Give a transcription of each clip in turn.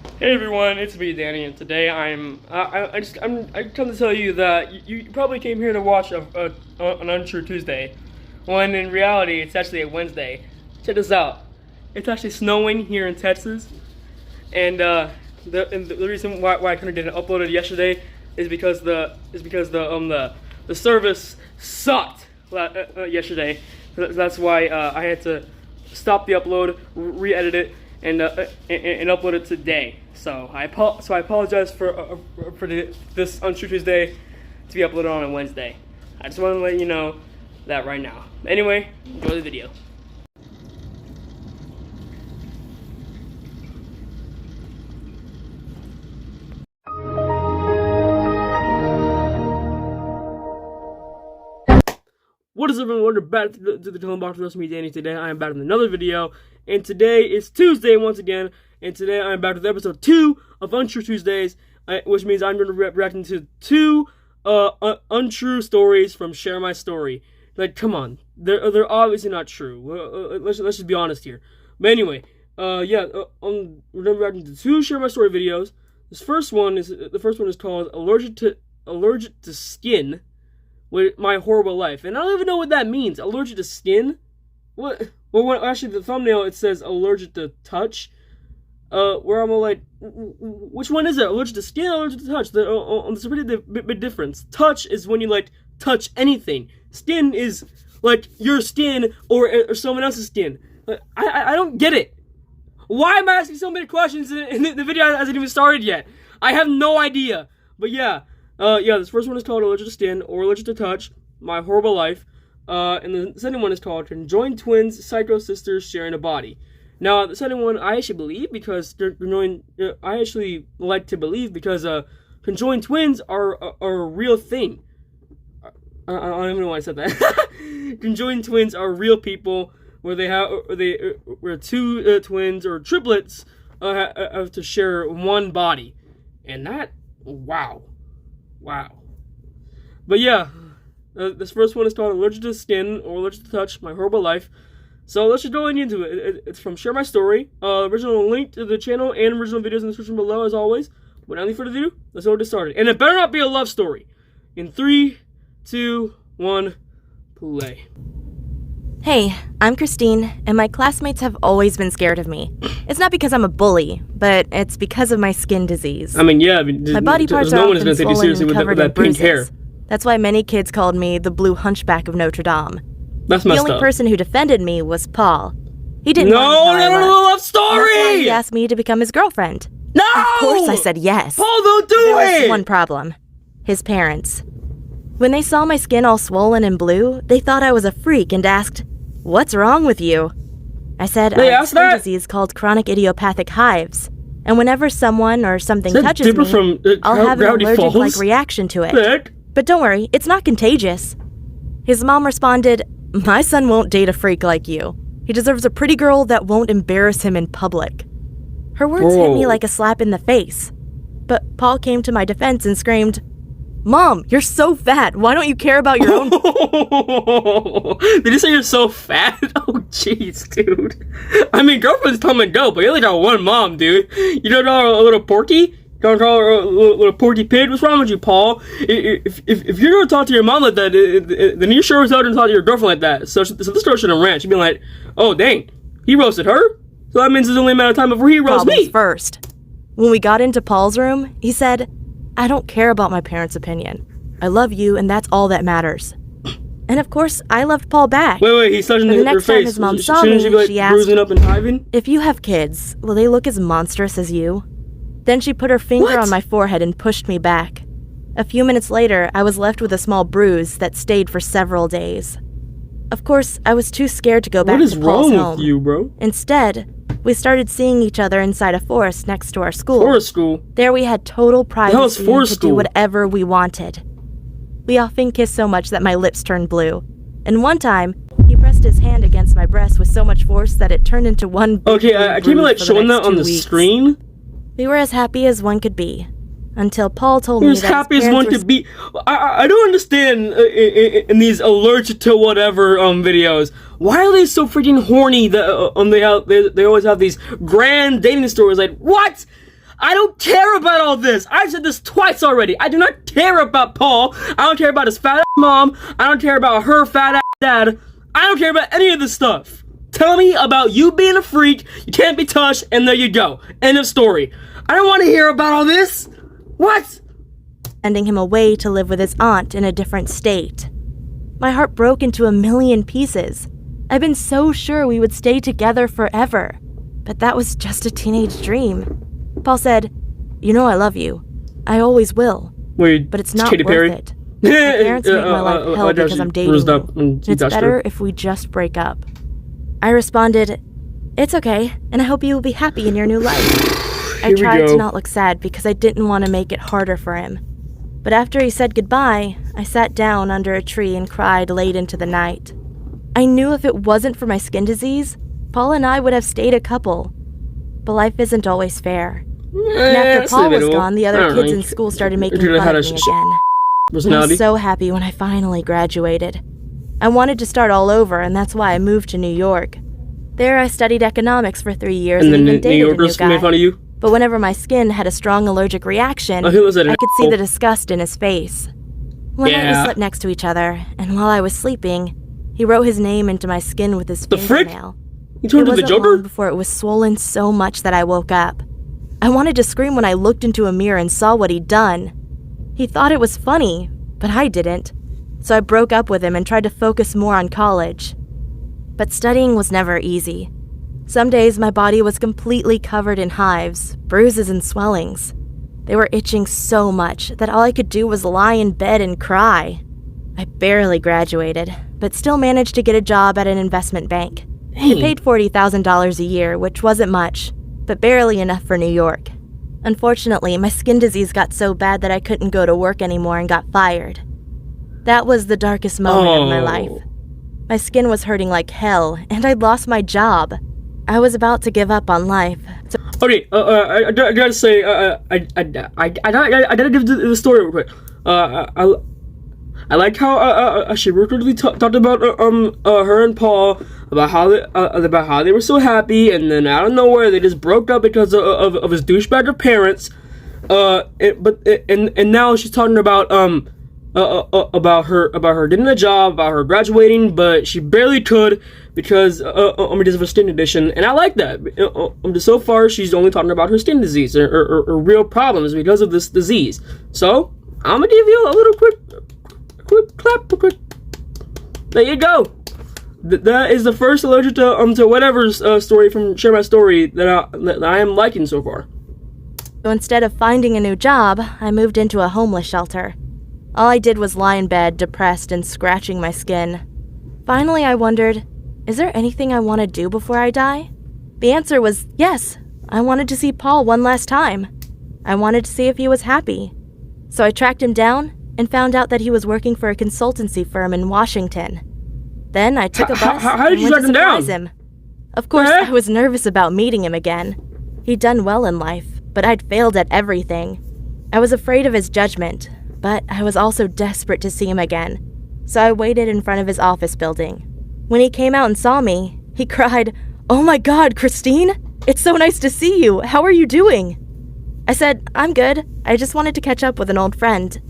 Hey everyone, it's me, Danny, and today I'm come to tell you that you probably came here to watch an Untrue Tuesday, when in reality it's actually a Wednesday. Check this out. It's actually snowing here in Texas, and the reason why I kind of didn't upload it yesterday is because the service sucked yesterday. That's why I had to stop the upload, re-edit it, and upload it today. So I apologize for this Untrue Tuesday to be uploaded on a Wednesday. I just want to let you know that right now. Anyway, enjoy the video. What is up, everyone? Welcome back to the Tone Box with me, Danny. Today I am back with another video, and today is Tuesday once again, and today I am back with episode 2 of Untrue Tuesdays, which means I'm going to be reacting to 2 untrue stories from Share My Story. Like, come on, they're obviously not true. Let's just be honest here. But anyway, we're going to be reacting to 2 Share My Story videos. The first one is called Allergic to Skin with My Horrible Life, and I don't even know what that means. Allergic to skin? What? Well, actually, the thumbnail it says allergic to touch. Where I'm like, which one is it? Allergic to skin, or allergic to touch? There's a pretty big difference. Touch is when you like touch anything. Skin is like your skin or someone else's skin. I don't get it. Why am I asking so many questions in the video hasn't even started yet? I have no idea. But yeah. This first one is called Allergic to Skin or Allergic to Touch, My Horrible Life. And the second one is called Conjoined Twins, Psycho Sisters Sharing a Body. Now, the second one I actually believe because I actually like to believe because conjoined twins are a real thing. I don't even know why I said that. Conjoined twins are real people where where 2 twins or triplets have to share one body, and that wow. But yeah, this first one is called Allergic to Skin or Allergic to Touch, My Horrible Life. So let's just go into it. It's from Share My Story. Original link to the channel and original videos in the description below as always. Without any further ado, let's get started. And it better not be a love story. In 3, 2, 1, play. Hey, I'm Christine, and my classmates have always been scared of me. It's not because I'm a bully, but it's because of my skin disease. I mean, yeah, my body parts are often swollen and covered in bruises. Pink hair. That's why many kids called me the Blue Hunchback of Notre Dame. That's messed up. The only person who defended me was Paul. He didn't No, love story! He asked me to become his girlfriend. No! Of course I said yes. Paul, don't do There it! was one problem. His parents. When they saw my skin all swollen and blue, they thought I was a freak and asked, "What's wrong with you?" I said I have a skin disease called chronic idiopathic hives, and whenever someone or something touches me, I'll have an allergic-like reaction to it. But don't worry, it's not contagious. His mom responded, "My son won't date a freak like you. He deserves a pretty girl that won't embarrass him in public." Her words hit me like a slap in the face. But Paul came to my defense and screamed, "Mom, you're so fat. Why don't you care about your own..." Did you say you're so fat? Oh, jeez, dude. I mean, girlfriends come and go, but you only got one mom, dude. You don't call her a little porky? You don't call her a little porky pig? What's wrong with you, Paul? If you're gonna talk to your mom like that, then you sure as hell didn't talk to your girlfriend like that. So this girl shouldn't rant. She'd be like, "Oh, dang, he roasted her? So that means it's only a matter of time before he roasts me." First. When we got into Paul's room, he said, "I don't care about my parents' opinion. I love you, and that's all that matters." And of course, I loved Paul back. Wait, he's touching her face. The next time his mom saw me, she asked, bruising up and hiving? "If you have kids, will they look as monstrous as you?" Then she put her finger on my forehead and pushed me back. A few minutes later, I was left with a small bruise that stayed for several days. Of course, I was too scared to go back to Paul's home. What is wrong with you, bro? Instead, we started seeing each other inside a forest next to our school. Forest school? There we had total privacy and could do whatever we wanted. We often kissed so much that my lips turned blue. And one time, he pressed his hand against my breast with so much force that it turned into one big Okay, I can't be like showing that on the screen. We were as happy as one could be. Until Paul told me that as happy as one could be. I don't understand in these allergic to whatever videos. Why are they so freaking horny that they always have these grand dating stories? Like, what? I don't care about all this. I've said this twice already. I do not care about Paul. I don't care about his fat ass mom. I don't care about her fat ass dad. I don't care about any of this stuff. Tell me about you being a freak, you can't be touched, and there you go. End of story. I don't want to hear about all this. What? Sending him away to live with his aunt in a different state. My heart broke into a million pieces. I've been so sure we would stay together forever. But that was just a teenage dream. Paul said, "You know I love you. I always will. Wait, but it's not Katy worth Perry? it. My parents make my life hell because I'm dating you. And it's better if we just break up." I responded, "It's okay, and I hope you will be happy in your new life." I tried to not look sad because I didn't want to make it harder for him. But after he said goodbye, I sat down under a tree and cried late into the night. I knew if it wasn't for my skin disease, Paul and I would have stayed a couple. But life isn't always fair. And after Paul was gone, the other kids in school started making fun of me again. I was so happy when I finally graduated. I wanted to start all over, and that's why I moved to New York. There I studied economics for 3 years and even dated a new guy. Made fun of you? But whenever my skin had a strong allergic reaction, I could see the disgust in his face. One night we slept next to each other, and while I was sleeping, he wrote his name into my skin with his fingernail. You turned into the Joker? It wasn't long before it was swollen so much that I woke up. I wanted to scream when I looked into a mirror and saw what he'd done. He thought it was funny, but I didn't. So I broke up with him and tried to focus more on college. But studying was never easy. Some days my body was completely covered in hives, bruises, and swellings. They were itching so much that all I could do was lie in bed and cry. I barely graduated, but still managed to get a job at an investment bank. It paid $40,000 a year, which wasn't much, but barely enough for New York. Unfortunately, my skin disease got so bad that I couldn't go to work anymore and got fired. That was the darkest moment of my life. My skin was hurting like hell, and I'd lost my job. I was about to give up on life. So okay, I gotta say, I gotta give the story real quick. I like how she repeatedly talked about her and Paul about how they were so happy, and then out of nowhere they just broke up because of his douchebag parents. And now she's talking about her getting a job, about her graduating, but she barely could because of her skin condition, and I like that. So far, she's only talking about her skin disease or real problems because of this disease. So I'm gonna give you a little quick clap. There you go. That is the first allergic to whatever's story from Share My Story that I am liking so far. So instead of finding a new job, I moved into a homeless shelter. All I did was lie in bed, depressed and scratching my skin. Finally, I wondered, is there anything I want to do before I die? The answer was yes. I wanted to see Paul one last time. I wanted to see if he was happy. So I tracked him down and found out that he was working for a consultancy firm in Washington. Then I took a bus how did and you went to surprise him? Of course, I was nervous about meeting him again. He'd done well in life, but I'd failed at everything. I was afraid of his judgment, but I was also desperate to see him again. So I waited in front of his office building. When he came out and saw me, he cried, "Oh my God, Christine! It's so nice to see you! How are you doing?" I said, "I'm good. I just wanted to catch up with an old friend."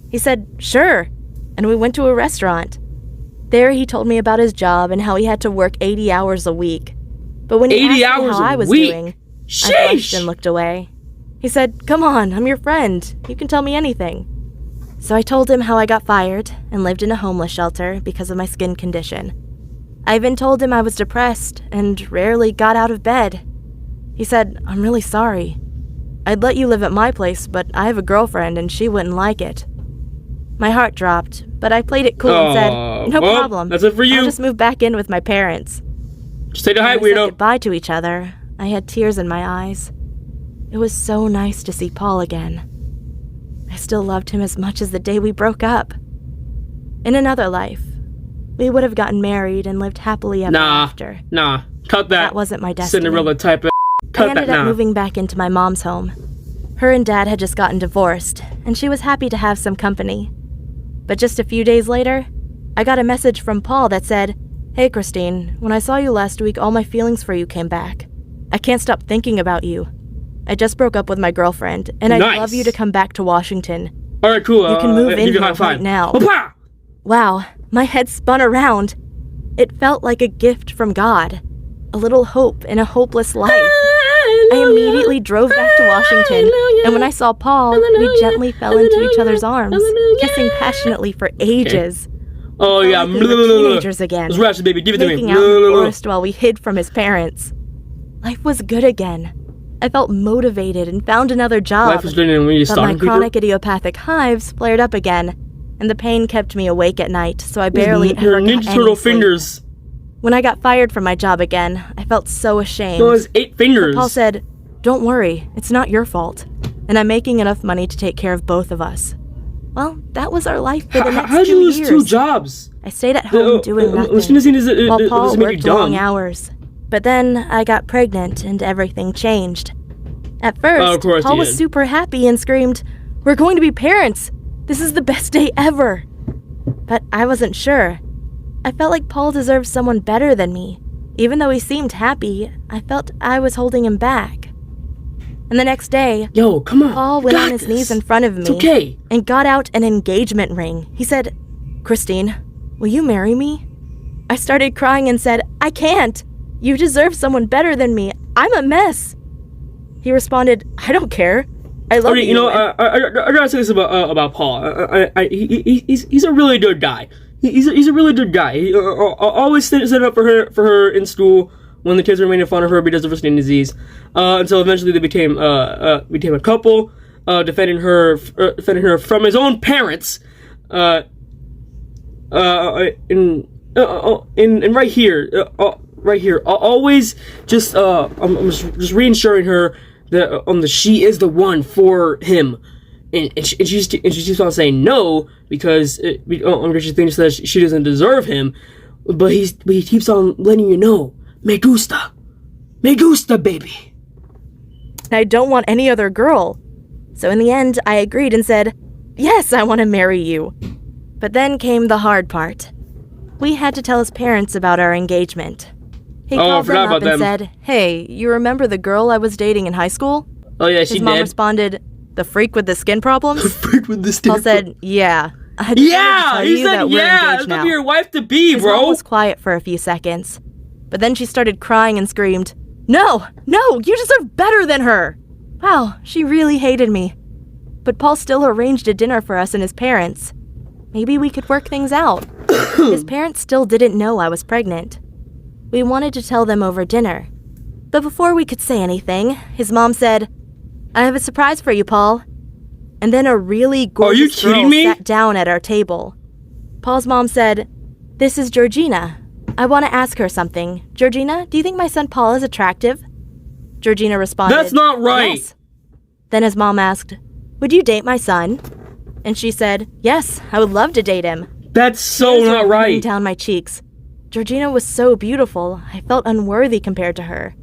He said, "Sure," and we went to a restaurant. There he told me about his job and how he had to work 80 hours a week. But when he asked me how I was doing, I blushed and looked away. He said, "Come on, I'm your friend. You can tell me anything." So I told him how I got fired and lived in a homeless shelter because of my skin condition. I even told him I was depressed and rarely got out of bed. He said, "I'm really sorry. I'd let you live at my place, but I have a girlfriend and she wouldn't like it." My heart dropped, but I played it cool and said, "No problem. That's it for you. I'll just move back in with my parents." Just take a hike, weirdo. We said goodbye to each other. I had tears in my eyes. It was so nice to see Paul again. I still loved him as much as the day we broke up. In another life, we would have gotten married and lived happily ever after. Nah, cut that. That wasn't my destiny. Cinderella type of cut I ended up moving back into my mom's home. Her and Dad had just gotten divorced, and she was happy to have some company. But just a few days later, I got a message from Paul that said, "Hey Christine, when I saw you last week, all my feelings for you came back. I can't stop thinking about you. I just broke up with my girlfriend, and I'd love you to come back to Washington. Alright, cool. You can move in here right now. Opa! Wow, my head spun around. It felt like a gift from God. A little hope in a hopeless life. I immediately drove back to Washington, and when I saw Paul, we gently fell into each other's arms, kissing passionately for ages. Oh yeah, like we were teenagers again. Let's rush it, baby. Give it to me. Making out in the forest while we hid from his parents. Life was good again. I felt motivated and found another job. Life was good when you but my chronic idiopathic hives flared up again, and the pain kept me awake at night, so I barely ever got Ninja any Turtle sleep. fingers. When I got fired from my job again, I felt so ashamed. No, it's 8 fingers. But Paul said, "Don't worry, it's not your fault, and I'm making enough money to take care of both of us." Well, that was our life for the next 2 years. How'd you lose 2 jobs? I stayed at home doing nothing, while Paul worked long hours. But then I got pregnant and everything changed. At first, Paul was super happy and screamed, "We're going to be parents! This is the best day ever!" But I wasn't sure. I felt like Paul deserved someone better than me. Even though he seemed happy, I felt I was holding him back. And the next day, Paul went on his knees in front of me and got out an engagement ring. He said, "Christine, will you marry me?" I started crying and said, "I can't. You deserve someone better than me. I'm a mess." He responded, "I don't care. I love you." You know, I gotta say this about Paul. He's a really good guy. He's a really good guy. He always stood up for her in school when the kids were making fun of her because of her skin disease. Until eventually they became a couple, defending her from his own parents. And right here, always just I'm just reassuring her that she is the one for him, and she keeps on saying no because she thinks that she doesn't deserve him, but he keeps on letting you know, me gusta, baby. I don't want any other girl. So in the end, I agreed and said, "Yes, I want to marry you." But then came the hard part. We had to tell his parents about our engagement. He called them up and said, "Hey, you remember the girl I was dating in high school?" Oh yeah, she did. His mom responded, "The freak with the skin problems?" The freak with the skin Paul said, "Yeah." He said, "Yeah, it's gonna be your wife to be, bro." His mom was quiet for a few seconds, but then she started crying and screamed, No, you deserve better than her." Wow, she really hated me. But Paul still arranged a dinner for us and his parents. Maybe we could work things out. His parents still didn't know I was pregnant. We wanted to tell them over dinner. But before we could say anything, his mom said, "I have a surprise for you, Paul." And then a really gorgeous girl sat down at our table. Paul's mom said, "This is Georgina. I want to ask her something. Georgina, do you think my son Paul is attractive?" Georgina responded, "That's not right." Yes. Then his mom asked, "Would you date my son?" And she said, "Yes, I would love to date him." That's so not right. Running down my cheeks. Georgina was so beautiful, I felt unworthy compared to her.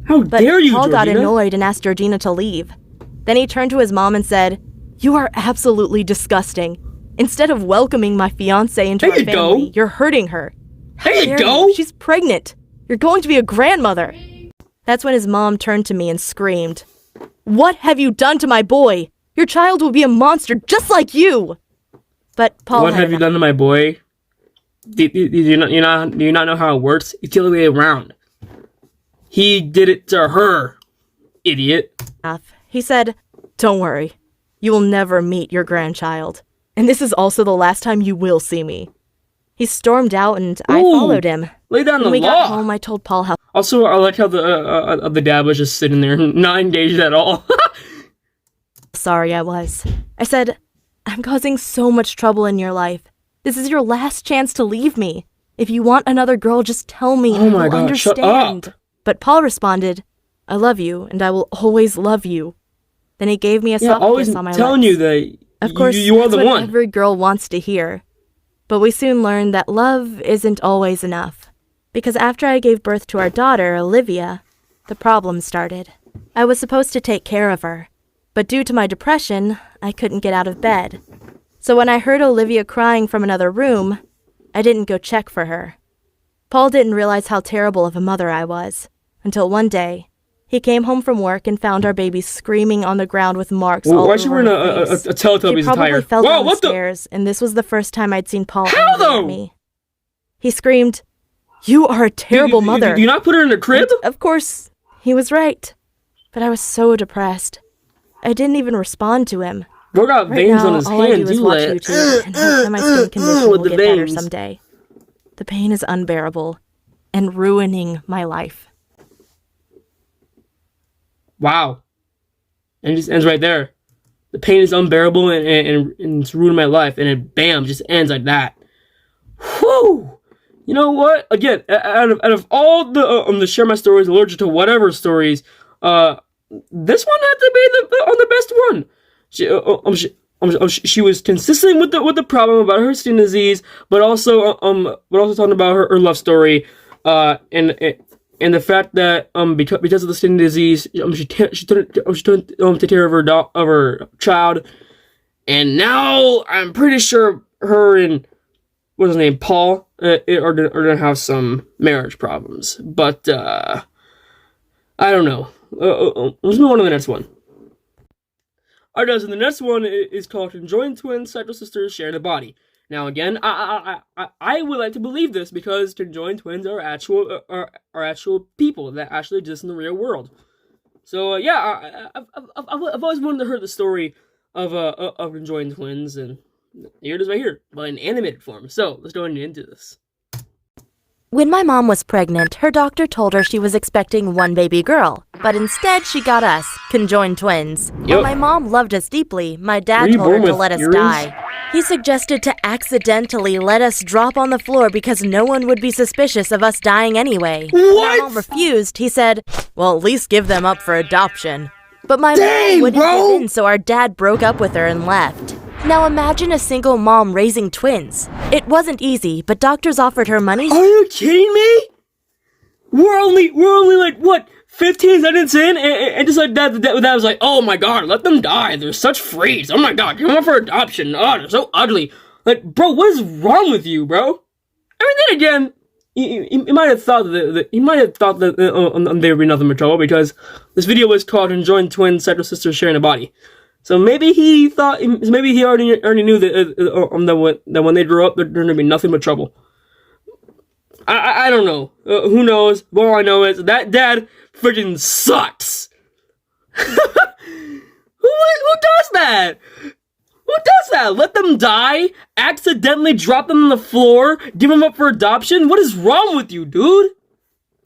How dare you, Paul Georgina? got annoyed and asked Georgina to leave. Then he turned to his mom and said, "You are absolutely disgusting. Instead of welcoming my fiancé into our family, you're hurting her. There you go. She's pregnant. You're going to be a grandmother." That's when his mom turned to me and screamed, "What have you done to my boy? Your child will be a monster just like you." But Paul, what have you done to my boy? Do you not know how it works? It's the other way around. He did it to her, idiot. He said, "Don't worry. You will never meet your grandchild. And this is also the last time you will see me." He stormed out and I followed him. Lay down the law. When we got home, I told Paul how... Also, I like how the dad was just sitting there, not engaged at all. sorry I was. I said, "I'm causing so much trouble in your life. This is your last chance to leave me. If you want another girl, just tell me and I'll understand." Shut up. But Paul responded, "I love you and I will always love you." Then he gave me a soft kiss on my lips. Telling you that of course, you are the that's what one. Every girl wants to hear. But we soon learned that love isn't always enough. Because after I gave birth to our daughter, Olivia, the problem started. I was supposed to take care of her. But due to my depression, I couldn't get out of bed. So when I heard Olivia crying from another room, I didn't go check for her. Paul didn't realize how terrible of a mother I was, until one day, He came home from work and found our baby screaming on the ground with marks all over her face. Why is she wearing a Teletubbies attire? He probably fell down the stairs, and this was the first time I'd seen Paul angry at me. He screamed, "You are a terrible mother." Do you not put her in a crib? And, of course, he was right. But I was so depressed. I didn't even respond to him. Bro got veins on his all I do hands. is watch YouTube and hope that my skin condition will get better veins. someday. The pain is unbearable and ruining my life. Wow. And it just ends right there. The pain is unbearable and it's ruining my life. And it, bam, just ends like that. Whew. You know what? Again, out of all the share my stories, allergic to whatever stories, this one had to be the best one. She was consistent with the problem about her skin disease, but also talking about her love story, and the fact that because of the skin disease, she couldn't take care of her child, and now I'm pretty sure her and what's his name, Paul, are gonna have some marriage problems, but I don't know. Let's move on to the next one. Alright, so the next one is called Conjoined Twins, Psycho Sisters Sharing a Body. Now again, I would like to believe this because conjoined twins are actual people that actually exist in the real world. So yeah, I've always wanted to hear the story of conjoined twins, and here it is right here, but in animated form. So let's go into this. When my mom was pregnant, her doctor told her she was expecting one baby girl, but instead she got us, conjoined twins. While my mom loved us deeply, my dad told her to let us die. He suggested to accidentally let us drop on the floor because no one would be suspicious of us dying anyway. What? When my mom refused, he said, "Well, at least give them up for adoption." But my mom wouldn't give in, so our dad broke up with her and left. Now imagine a single mom raising twins. It wasn't easy, but doctors offered her money. Are you kidding me? We're only like, what, 15 seconds in? And just like that was like, oh my god, let them die. They're such freaks. Oh my god, give them up for adoption. Oh, they're so ugly. Like, bro, what is wrong with you, bro? I mean, then again, he might have thought that there would be nothing but trouble because this video was called Conjoined Twins, Psycho Sisters Sharing a Body. So maybe he already knew that when they grow up, they're going to be nothing but trouble. I don't know. Who knows? But all I know is that dad freaking sucks. Who does that? Who does that? Let them die? Accidentally drop them on the floor? Give them up for adoption? What is wrong with you, dude?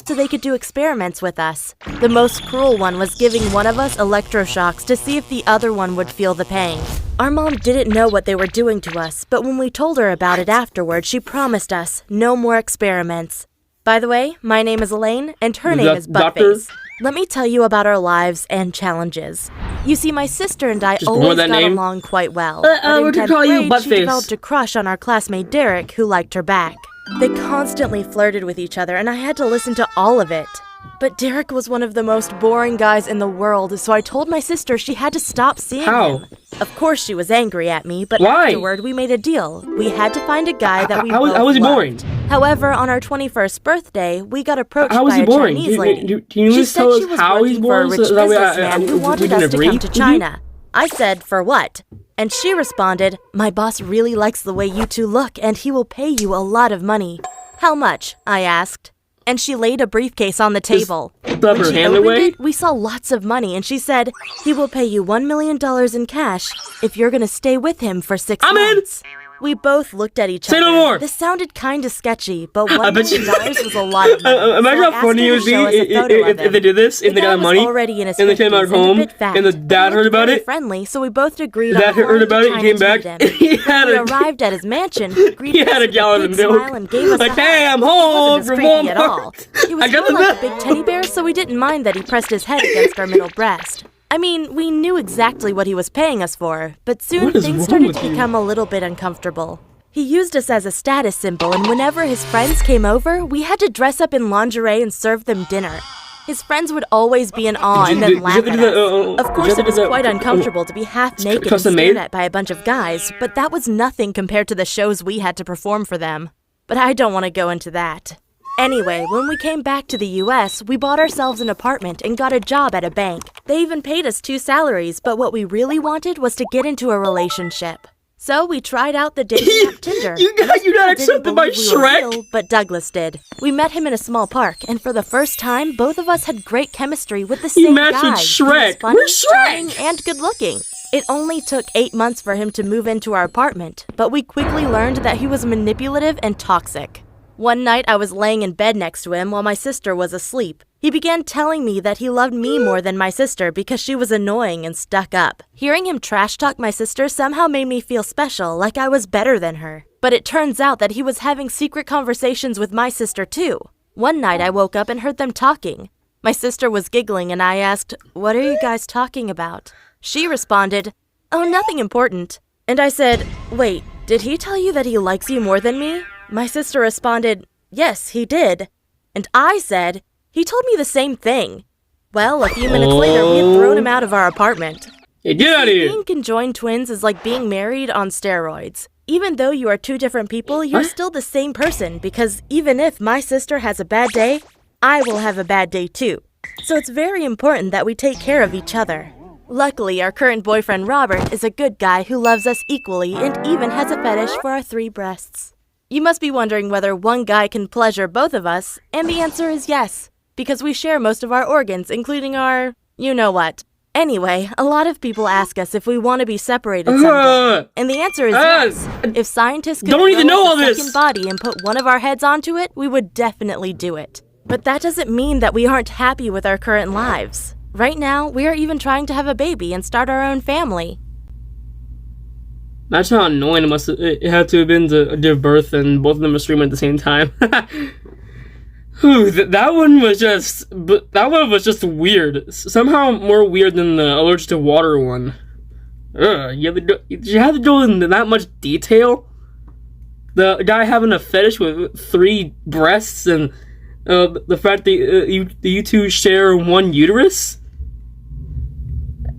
So they could do experiments with us. The most cruel one was giving one of us electroshocks to see if the other one would feel the pain. Our mom didn't know what they were doing to us, but when we told her about it afterward, she promised us no more experiments. By the way, my name is Elaine, and her name is Buttface. Let me tell you about our lives and challenges. You see, my sister and I always got along quite well. We're gonna call you Buttface. She developed a crush on our classmate Derek, who liked her back. They constantly flirted with each other, and I had to listen to all of it. But Derek was one of the most boring guys in the world, so I told my sister she had to stop seeing him. Of course she was angry at me, but afterward we made a deal. We had to find a guy that we both loved. How was he boring? However, on our 21st birthday, we got approached by a Chinese lady. Can you she said she was working for a rich businessman who wanted us to come to China. I said, for what? And she responded, "My boss really likes the way you two look, and he will pay you a lot of money." "How much?" I asked. And she laid a briefcase on the table. When she opened it, we saw lots of money, and she said, "He will pay you $1 million in cash if you're gonna stay with him for 6 months. We both looked at each other. Say no more! This sounded kinda sketchy, but $1 million was a lot of money. Imagine how funny it would be if they did this, if they got money, and they came out home, and the dad heard about it. Friendly, so we both agreed on heard about it, he came back, he arrived at his mansion, he had a gallon of milk. And gave us like, hey, I'm home from Walmart. He was kind of like a big teddy bear, so we didn't mind that he pressed his head against our middle breast. I mean, we knew exactly what he was paying us for, but soon things started to become a little bit uncomfortable. He used us as a status symbol, and whenever his friends came over, we had to dress up in lingerie and serve them dinner. His friends would always be in awe and then laugh at us. Of course, it was quite uncomfortable to be half naked and stared at by a bunch of guys, but that was nothing compared to the shows we had to perform for them. But I don't want to go into that. Anyway, when we came back to the US, we bought ourselves an apartment and got a job at a bank. They even paid us 2 salaries, but what we really wanted was to get into a relationship. So we tried out the dating app Tinder. You got accepted by Shrek? Real, but Douglas did. We met him in a small park, and for the first time, both of us had great chemistry with the same guy. You matched with Shrek. Funny, We're Shrek! charming, and good-looking. It only took 8 months for him to move into our apartment, but we quickly learned that he was manipulative and toxic. One night, I was laying in bed next to him while my sister was asleep. He began telling me that he loved me more than my sister because she was annoying and stuck up. Hearing him trash talk my sister somehow made me feel special, like I was better than her. But it turns out that he was having secret conversations with my sister too. One night, I woke up and heard them talking. My sister was giggling and I asked, "What are you guys talking about?" She responded, "Oh, nothing important." And I said, "Wait, did he tell you that he likes you more than me?" My sister responded, "Yes, he did." And I said, "He told me the same thing." Well, a few minutes later, we had thrown him out of our apartment. Hey, get out of here! Being conjoined twins is like being married on steroids. Even though you are 2 different people, you're still the same person because even if my sister has a bad day, I will have a bad day too. So it's very important that we take care of each other. Luckily, our current boyfriend Robert is a good guy who loves us equally and even has a fetish for our 3 breasts. You must be wondering whether one guy can pleasure both of us, and the answer is yes, because we share most of our organs, including our you-know-what. Anyway, a lot of people ask us if we want to be separated someday, and the answer is yes. If scientists could grow a second body and put one of our heads onto it, we would definitely do it. But that doesn't mean that we aren't happy with our current lives. Right now, we are even trying to have a baby and start our own family. Imagine how annoying it had to have been to give birth and both of them were streaming at the same time. Whew, that one was just weird. Somehow more weird than the allergic to water one. You have to go into that much detail? The guy having a fetish with 3 breasts and the fact that you 2 share 1 uterus?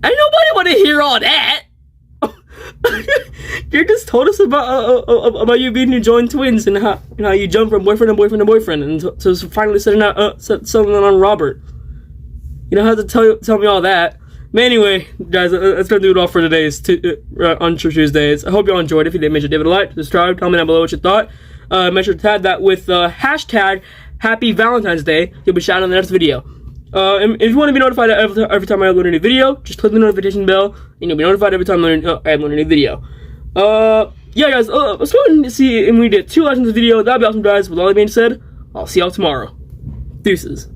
Ain't nobody want to hear all that! You just told us about you being joined twins and how you jump from boyfriend to boyfriend to boyfriend and so finally setting on Robert. You don't have to tell me all that. But anyway, guys, that's gonna do it all for today's Untrue Tuesdays. I hope y'all enjoyed. If you did, make sure to give it a like, subscribe, comment down below what you thought. Make sure to tag that with hashtag Happy Valentine's Day. You'll be shouted on the next video. And if you want to be notified every time I upload a new video, just click the notification bell, and you'll be notified every time I upload a new video. Yeah, guys, let's go and see if we get 2 likes in this video. That'd be awesome, guys. With all that being said, I'll see y'all tomorrow. Deuces.